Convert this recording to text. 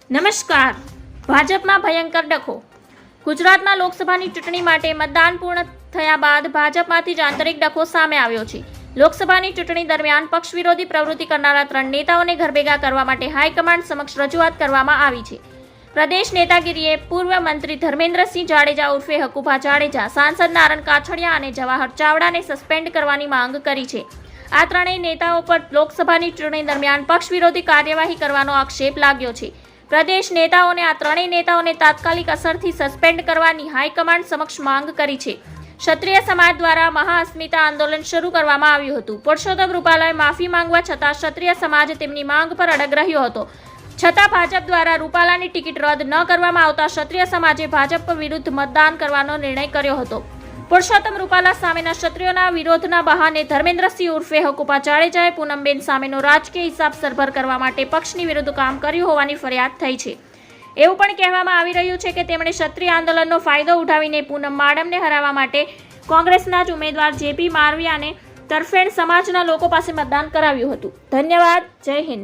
નમસ્કાર. ભાજપમાં ભયંકર ડખો. ગુજરાતમાં લોકસભાની ચૂંટણી માટે મતદાન પૂર્ણ થયા બાદ ભાજપમાંથી જ આંતરિક ડખો સામે આવ્યો છે. લોકસભાની ચૂંટણી દરમિયાન પક્ષ વિરોધી પ્રવૃત્તિ કરનારા 3 નેતાઓને ઘરભેગા કરવા માટે હાઈકમાન્ડ સમક્ષ રજૂઆત કરવામાં આવી છે. પ્રદેશ નેતાગીરીએ પૂર્વ મંત્રી ધર્મેન્દ્રસિંહ જાડેજા ઉર્ફે હકુભા જાડેજા, સાંસદ નારણ કાછડિયા અને જવાહર ચાવડાને સસ્પેન્ડ કરવાની માંગ કરી છે. આ ત્રણેય નેતાઓ પર લોકસભાની ચૂંટણી દરમિયાન પક્ષ વિરોધી કાર્યવાહી કરવાનો આક્ષેપ લાગ્યો છે. પ્રદેશ નેતાઓને આ ત્રણેય નેતાઓને તાત્કાલિક અસરથી સસ્પેન્ડ કરવાની હાઈકમાન્ડ સમક્ષ માંગ કરી છે. ક્ષત્રિય સમાજ દ્વારા મહાઅસ્મિતા આંદોલન શરૂ કરવામાં આવ્યું હતું. પરસોત્તમ રૂપાલાએ માફી માંગવા છતાં ક્ષત્રિય સમાજ તેમની માંગ પર અડગ રહ્યો હતો. છતાં ભાજપ દ્વારા રૂપાલાની ટિકિટ રદ ન કરવામાં આવતા ક્ષત્રિય સમાજે ભાજપ વિરુદ્ધ મતદાન કરવાનો નિર્ણય કર્યો હતો. પરસોત્તમ રૂપાલા સામેના ક્ષત્રિયોના વિરોધના બહાને ધર્મેન્દ્રસિંહ ઉર્ફે હકુભા જાડેજાએ પૂનમબેન સામેનો રાજકીય હિસાબ સરભર કરવા માટે પક્ષની વિરુદ્ધ કામ કર્યું હોવાની ફરિયાદ થઈ છે. એવું પણ કહેવામાં આવી રહ્યું છે કે તેમણે ક્ષત્રિય આંદોલનનો ફાયદો ઉઠાવીને પૂનમ માડમને હરાવવા માટે કોંગ્રેસના જ ઉમેદવાર જેપી મારવિયાને તરફેણ સમાજના લોકો પાસે મતદાન કરાવ્યું હતું. ધન્યવાદ. જય હિન્દ.